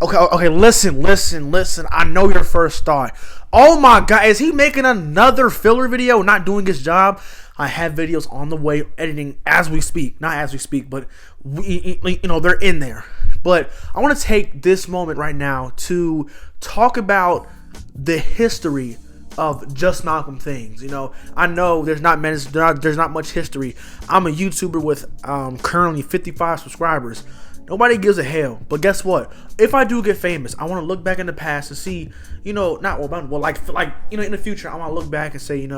Okay, listen. I know your first thought. Oh my God, is he making another filler video? Not doing his job? I have videos on the way, editing as we speak. Not as we speak, but they're in there. But I want to take this moment right now to talk about the history of Just Malcolm things. I know there's not much history. I'm a YouTuber with currently 55 subscribers. Nobody gives a hell. But guess what? If I do get famous, I want to look back in the past and see, in the future, I want to look back and say,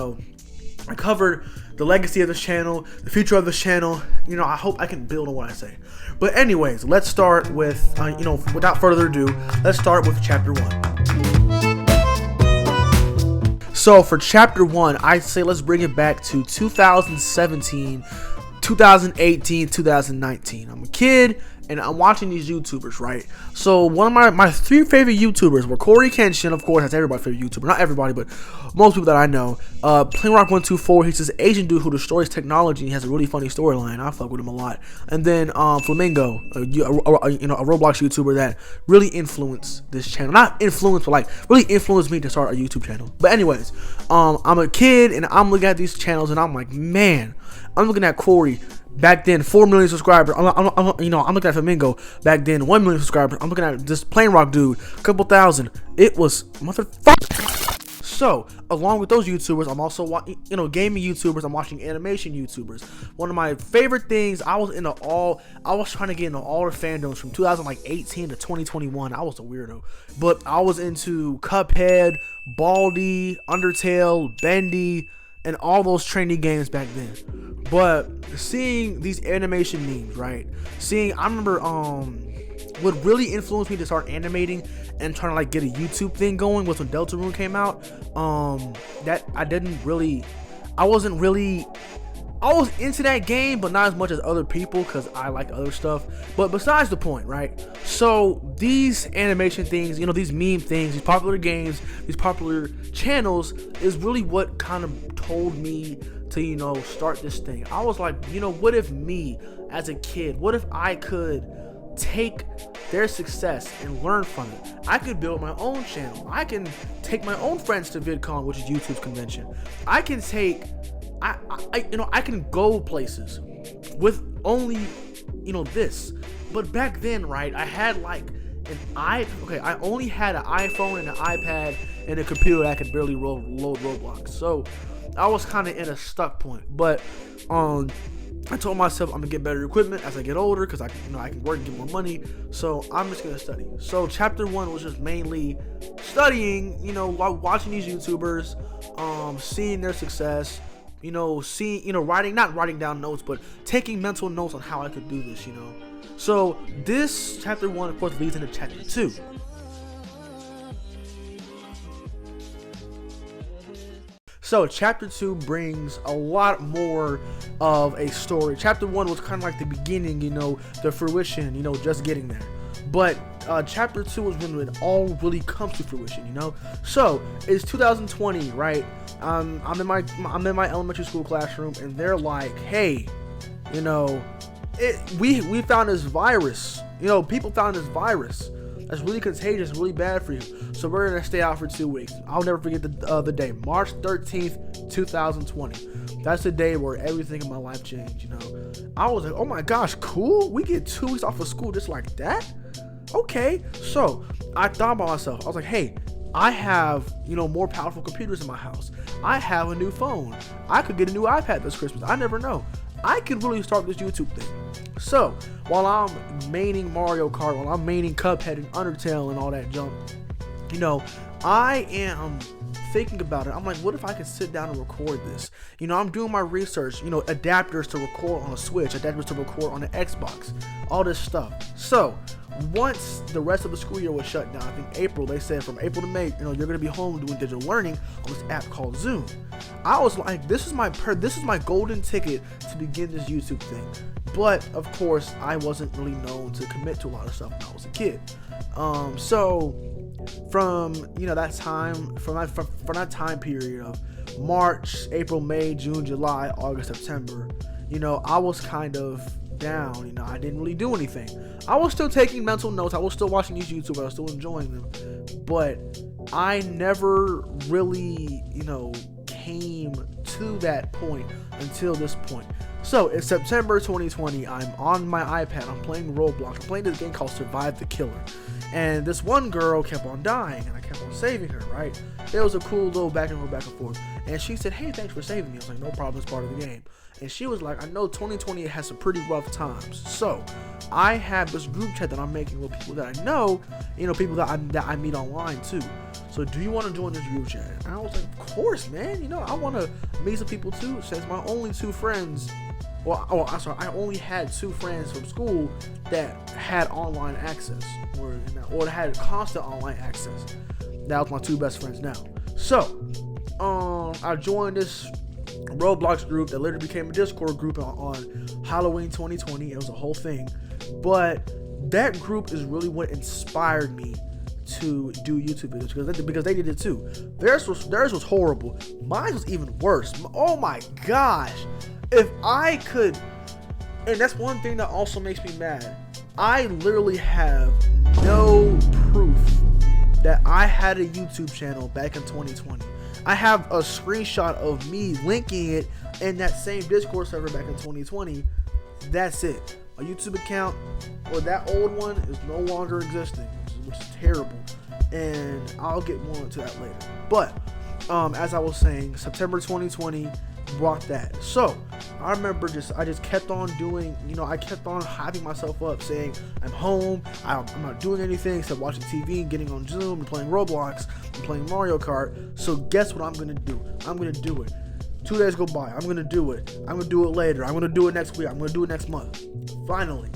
I covered the legacy of this channel, the future of this channel. I hope I can build on what I say. But anyways, let's start with, without further ado, let's start with chapter 1. So for chapter 1, I say let's bring it back to 2017, 2018, 2019. I'm a kid and I'm watching these YouTubers, right? So one of my 3 favorite YouTubers were Corey Kenshin, of course, that's everybody's favorite YouTuber. Not everybody, but most people that I know. Playbutton, he's this Asian dude who destroys technology and he has a really funny storyline. I fuck with him a lot. And then Flamingo, a Roblox YouTuber that really influenced this channel. Not influenced, but really influenced me to start a YouTube channel. But anyways, I'm a kid and I'm looking at these channels and I'm like, man, I'm looking at Corey. Back then, 4 million subscribers. I'm looking at Flamingo. Back then, 1 million subscribers. I'm looking at this Plain Rock dude, a couple thousand. It was motherfucker. So, along with those YouTubers, I'm also gaming YouTubers. I'm watching animation YouTubers. One of my favorite things, I was trying to get into all the fandoms from 2018 to 2021. I was a weirdo, but I was into Cuphead, Baldi, Undertale, Bendy, and all those trendy games back then. But seeing these animation memes, right? I remember what really influenced me to start animating and trying to get a YouTube thing going was when Deltarune came out. I was into that game, but not as much as other people because I like other stuff. But besides the point, right? So these animation things, these meme things, these popular games, these popular channels is really what kind of told me to, start this thing. I was like, what if me as a kid, what if I could take their success and learn from it? I could build my own channel. I can take my own friends to VidCon, which is YouTube's convention. I can take I can go places with only this. But back then, right, I had I only had an iPhone and an iPad and a computer that could barely load Roblox. So I was kind of in a stuck point. But I told myself I'm gonna get better equipment as I get older because I can work and get more money. So I'm just gonna study. So chapter 1 was just mainly studying, while watching these YouTubers, seeing their success. Not writing down notes, but taking mental notes on how I could do this, So this chapter 1, of course, leads into chapter 2. So chapter 2 brings a lot more of a story. Chapter 1 was kind of like the beginning, the fruition, just getting there. But chapter 2 is when it all really comes to fruition, So it's 2020, right? I'm in my elementary school classroom, and they're like, "Hey, we found this virus. People found this virus that's really contagious, really bad for you. So we're gonna stay out for 2 weeks." I'll never forget the day, March 13th, 2020. That's the day where everything in my life changed. I was like, "Oh my gosh, cool! We get 2 weeks off of school just like that." Okay, so I thought about myself. I was like, hey, I have, more powerful computers in my house. I have a new phone. I could get a new iPad this Christmas. I never know. I could really start this YouTube thing. So while I'm maining Mario Kart, while I'm maining Cuphead and Undertale and all that junk, I am thinking about it. I'm like, what if I could sit down and record this? I'm doing my research, adapters to record on a Switch, adapters to record on the Xbox, all this stuff. So once the rest of the school year was shut down, I think April, they said from April to May, you're going to be home doing digital learning on this app called Zoom. I was like, this is my golden ticket to begin this YouTube thing. But of course, I wasn't really known to commit to a lot of stuff when I was a kid. So from that time period of March, April, May, June, July, August, September, I was kind of down, you know, I didn't really do anything. I was still taking mental notes. I was still watching these YouTubers. I was still enjoying them. But I never really, you know, came to that point until this point. So it's September 2020. I'm on my iPad. I'm playing Roblox. I'm playing this game called Survive the Killer. And this one girl kept on dying, and I kept on saving her, right? It was a cool little back and forth. And she said, hey, thanks for saving me. I was like, no problem, it's part of the game. And she was like, I know 2020 has some pretty rough times. So I have this group chat that I'm making with people that I know, you know, people that I meet online too. So do you want to join this group chat? And I was like, of course, man. You know, I want to meet some people too. Since my only two friends, I only had two friends from school that had online access, or had constant online access. That was my two best friends now. So, I joined this Roblox group that later became a Discord group on Halloween 2020. It was a whole thing. But that group is really what inspired me to do YouTube videos, because they did it too. Theirs was horrible. Mine was even worse. Oh my gosh. If I could, and that's one thing that also makes me mad. I literally have no proof that I had a YouTube channel back in 2020. I have a screenshot of me linking it in that same Discord server back in 2020. That's it. A YouTube account, or that old one, is no longer existing, which is terrible. And I'll get more into that later. But as I was saying, September 2020 brought that. So I remember I just kept on doing, you know, I kept on hyping myself up, saying I'm home, I'm not doing anything except watching TV and getting on Zoom and playing Roblox and playing Mario Kart. So guess what I'm gonna do? I'm gonna do it. 2 days go by, I'm gonna do it. I'm gonna do it later. I'm gonna do it next week. I'm gonna do it next month. Finally,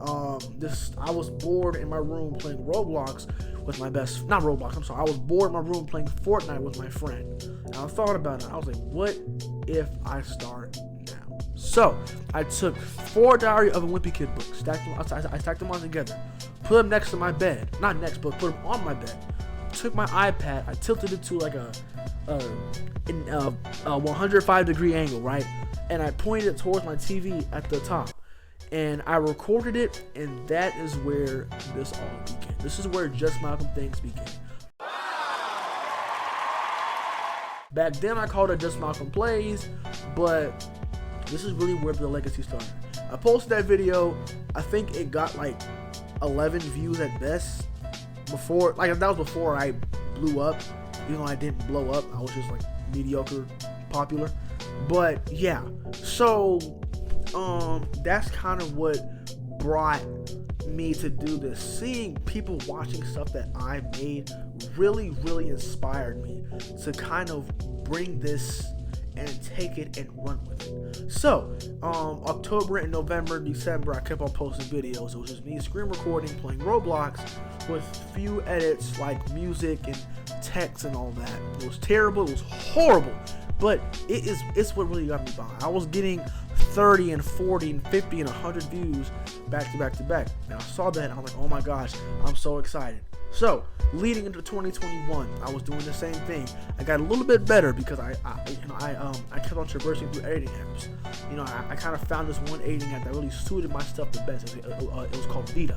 I was bored in my room playing Roblox with my I was bored in my room playing Fortnite with my friend. And I thought about it. I was like, what if I start now? So I took 4 Diary of a Wimpy Kid books, I stacked them all together, put them next to my bed, not next, but put them on my bed. Took my iPad, I tilted it to like a 105-degree angle, right? And I pointed it towards my TV at the top. And I recorded it, and that is where this all began. This is where Just Malcolm Things began. Back then I called it Just Malcolm Plays, but this is really where the legacy started. I posted that video, I think it got like 11 views at best. That was before I blew up. Even though I didn't blow up, I was just like mediocre popular. But yeah, so that's kind of what brought me to do this. Seeing people watching stuff that I made really inspired me to kind of bring this and take it and run with it. So October and November, December, I kept on posting videos. It was just me screen recording, playing Roblox with few edits like music and text and all that. It was terrible, it was horrible, but it's what really got me by. I was getting 30 and 40 and 50 and 100 views back to back. And I saw that and I was like, oh my gosh, I'm so excited. So leading into 2021, I was doing the same thing. I got a little bit better because I kept on traversing through editing apps. You know, I kind of found this one editing app that really suited my stuff the best. It was called Vita,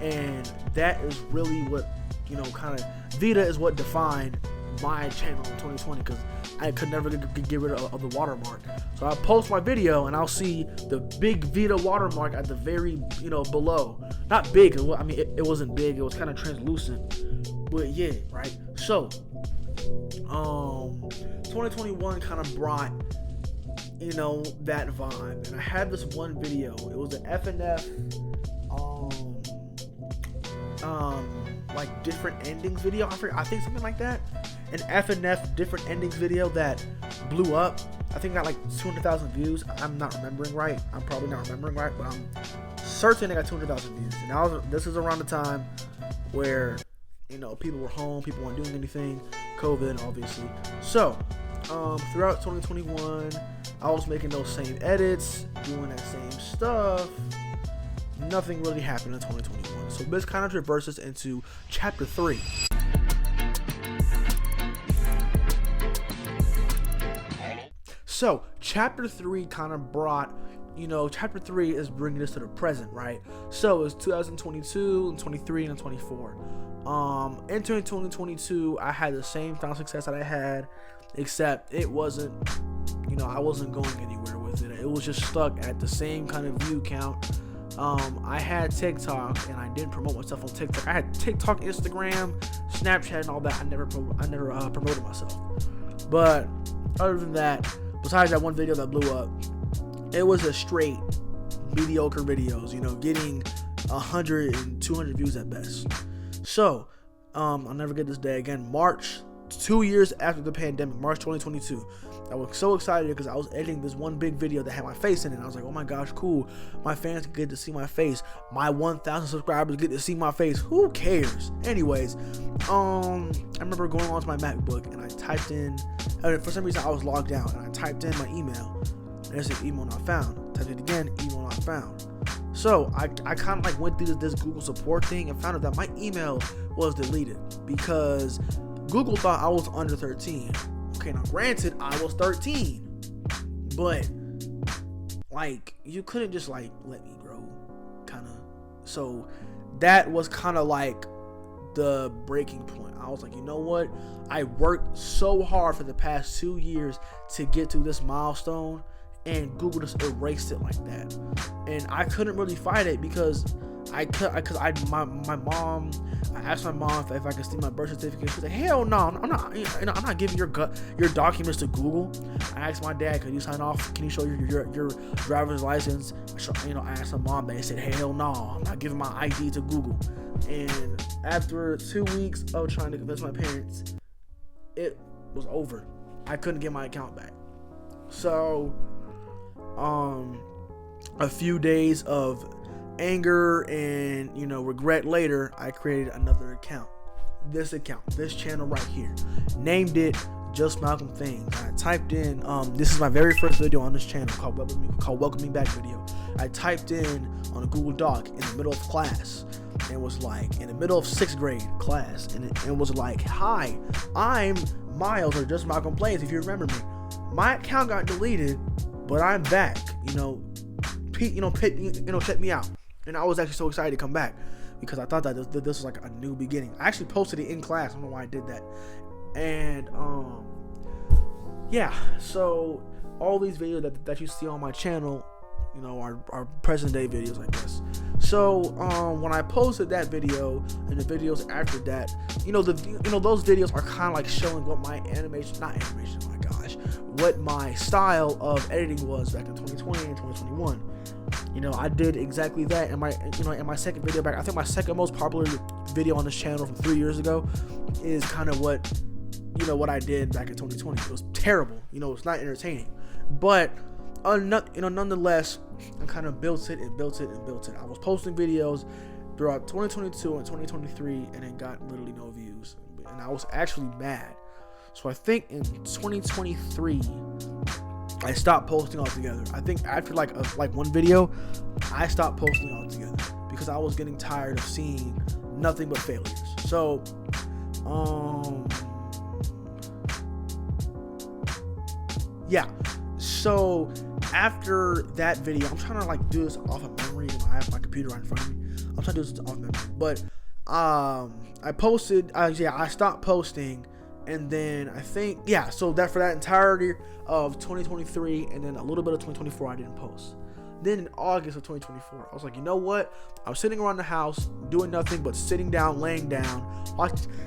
and that is really what, you know, kind of Vita is what defined my channel in 2020, because I could never get rid of the watermark. So I post my video and I'll see the big Vita watermark at the very, you know, below. Not big, I mean it wasn't big, it was kind of translucent, but yeah, right? So 2021 kind of brought, you know, that vibe. And I had this one video, it was an FNF like different endings video. I think something like that. An FNF different endings video that blew up. I think got like 200,000 views. I'm not remembering right. I'm probably not remembering right, but I'm certain it got 200,000 views. And this is around the time where, you know, people were home, people weren't doing anything, COVID obviously. So throughout 2021, I was making those same edits, doing that same stuff. Nothing really happened in 2021. So this kind of traverses into chapter 3. So chapter 3 kind of brought, chapter 3 is bringing us to the present, right? So it's 2022 and 23 and 24. Entering 2022, I had the same final success that I had, except it wasn't, I wasn't going anywhere with it. It was just stuck at the same kind of view count. I had TikTok, and I didn't promote myself on TikTok. I had TikTok, Instagram, Snapchat, and all that. I never promoted myself. But other than that, besides that one video that blew up, it was a straight mediocre videos, getting 100 and 200 views at best. So, I'll never get this day again. March, 2 years after the pandemic, March 2022. I was so excited because I was editing this one big video that had my face in it. And I was like, oh my gosh, cool. My fans get to see my face. My 1,000 subscribers get to see my face. Who cares? Anyways, I remember going onto my MacBook and I typed in, for some reason I was logged out, and I typed in my email. And it said email not found. Typed it again, email not found. So I kind of like went through this Google support thing and found out that my email was deleted because Google thought I was under 13. Okay, now granted, I was 13, but like you couldn't just like let me grow, kind of. So that was kind of like the breaking point. I was like, you know what? I worked so hard for the past 2 years to get to this milestone, and Google just erased it like that. And I couldn't really fight it because my mom, I asked my mom if I could see my birth certificate. She's like, hell no, I'm not giving your documents to Google. I asked my dad, could you sign off? Can you show your driver's license? I asked my mom, they said, hell no, I'm not giving my ID to Google. And after 2 weeks of trying to convince my parents, it was over. I couldn't get my account back. So, a few days of anger and regret later, I created another account. This channel right here, named it Just Malcolm Things. I typed in this is my very first video on this channel called Welcome Me Back video. I typed in on a Google Doc in the middle of class, and was like in the middle of 6th grade class, and it was like, hi, I'm Miles, or Just Malcolm Plays, if you remember me. My account got deleted, but I'm back. Check me out. And I was actually so excited to come back because I thought that this was like a new beginning. I actually posted it in class. I don't know why I did that. And yeah. So all these videos that you see on my channel, are present day videos, I guess. So when I posted that video and the videos after that, those videos are kind of like showing what my what my style of editing was back in 2020 and 2021. I did exactly that in my second video back. I think my second most popular video on this channel from 3 years ago is kind of what I did back in 2020. It was terrible. It's not entertaining, but nonetheless, I kind of built it. I was posting videos throughout 2022 and 2023, and it got literally no views, and I was actually mad. So I think in 2023, I stopped posting altogether. I think after like one video, I stopped posting altogether because I was getting tired of seeing nothing but failures. So, yeah. So after that video, I'm trying to like do this off of memory. I have my computer right in front of me. I'm trying to do this off memory, but I posted. I stopped posting. And then I think, so that for that entirety of 2023 and then a little bit of 2024, I didn't post. Then in August of 2024, I was like, you know what? I was sitting around the house doing nothing but sitting down, laying down,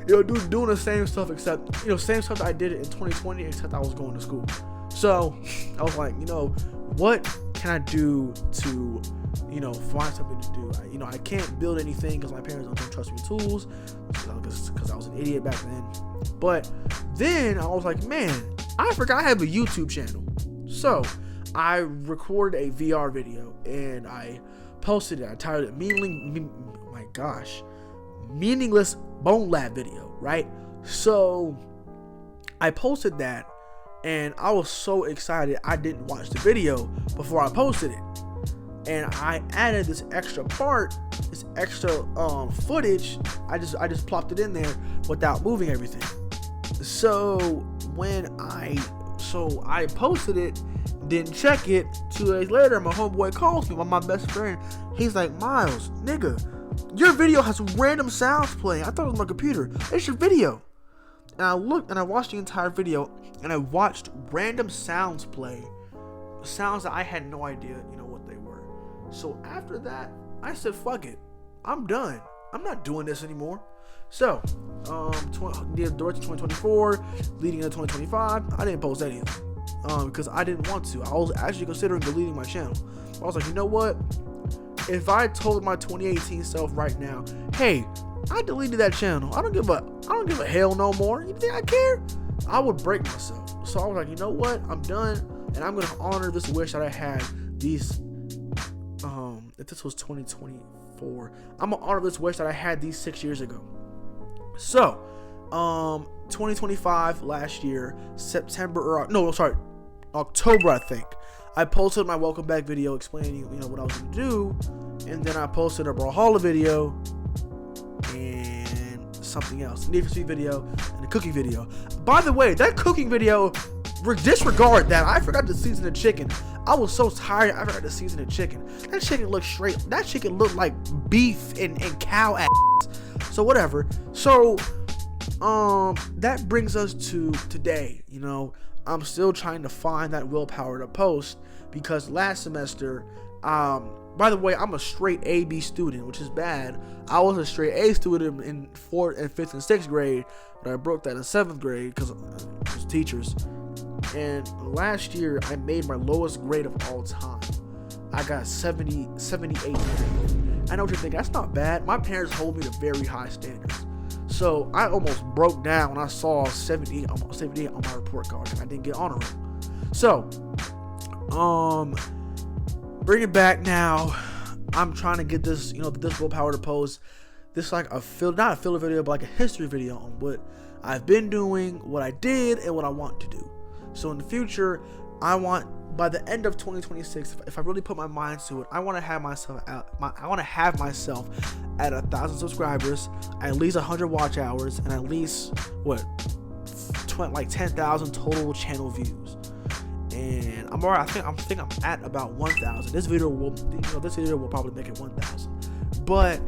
doing the same stuff except, same stuff that I did in 2020 except I was going to school. So I was like, what can I do to, find something to do? I can't build anything because my parents don't trust me with tools because I was an idiot back then. But then I was like, man, I forgot I have a YouTube channel. So I recorded a VR video and I posted it. I titled it meaningless bone lab video, right? So I posted that and I was so excited I didn't watch the video before I posted it. And I added this extra part, this extra footage. I just plopped it in there without moving everything. So when I posted it, Didn't check it. 2 days later, my homeboy calls me, my best friend. He's like, Miles, nigga, your video has random sounds playing. I thought it was my computer. It's your video. And I looked and I watched the entire video, and I watched random sounds play. Sounds that I had no idea, what they were. So after that, I said, fuck it. I'm done. I'm not doing this anymore. So, the door to 2024, leading into 2025, I didn't post anything. Because I didn't want to. I was actually considering deleting my channel. I was like, you know what? If I told my 2018 self right now, hey, I deleted that channel, I don't give a hell no more. You think I care? I would break myself. So I was like, you know what? I'm done, and I'm gonna honor this wish that I had. If this was 2024, I'm gonna honor this wish that I had these 6 years ago. So, 2025 last year, October, I think, I posted my welcome back video explaining, what I was gonna do, and then I posted a Brawlhalla video and something else, a Need for Speed video and a cooking video. By the way, that cooking video, disregard that. I forgot to season the chicken. I was so tired, I forgot to season the chicken. That chicken looked straight. That chicken looked like beef and cow ass. So whatever. So that brings us to today. I'm still trying to find that willpower to post, because last semester, by the way, I'm a straight A/B student, which is bad. I was a straight A student in 4th and 5th and 6th grade, but I broke that in 7th grade because of teachers. And last year, I made my lowest grade of all time. I got 78 grade. I know what you're thinking. That's not bad. My parents hold me to very high standards. So I almost broke down when I saw 78 on my report card, and I didn't get honor roll. So, bring it back now. I'm trying to get this, this willpower to post. This not a filler video, but like a history video on what I've been doing, what I did, and what I want to do. So in the future, I want, by the end of 2026, if I really put my mind to it, I want to have myself at 1,000 subscribers, at least 100 watch hours, and at least 10,000 total channel views. And I think I'm at about 1,000. This video will probably make it 1,000. But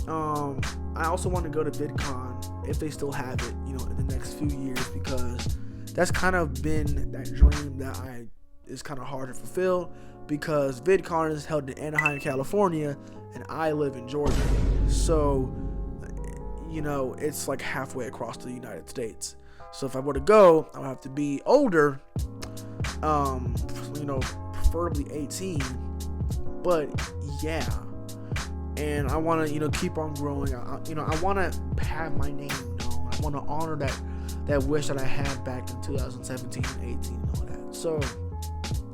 I also want to go to VidCon if they still have it, in the next few years, because that's kind of been that dream that is kind of hard to fulfill, because VidCon is held in Anaheim, California, and I live in Georgia. So, it's like halfway across the United States. So if I were to go, I would have to be older, preferably 18. But yeah, and I want to, keep on growing. I want to have my name known. I want to honor that wish that I had back in 2017 and 18 and all that. So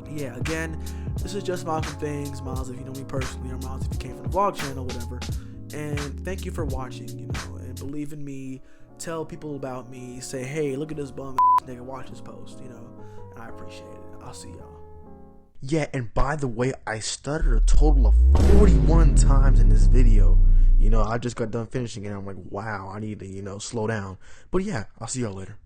yeah, again, this is just Malcolm Things, Miles if you know me personally, or Miles if you came from the vlog channel, whatever. And thank you for watching, and believe in me, tell people about me, say, hey, look at this bum ass nigga, watch this post, and I appreciate it. I'll see y'all. Yeah, and by the way, I stuttered a total of 41 times in this video. I just got done finishing it, and I'm like, wow, I need to, slow down. But yeah, I'll see y'all later.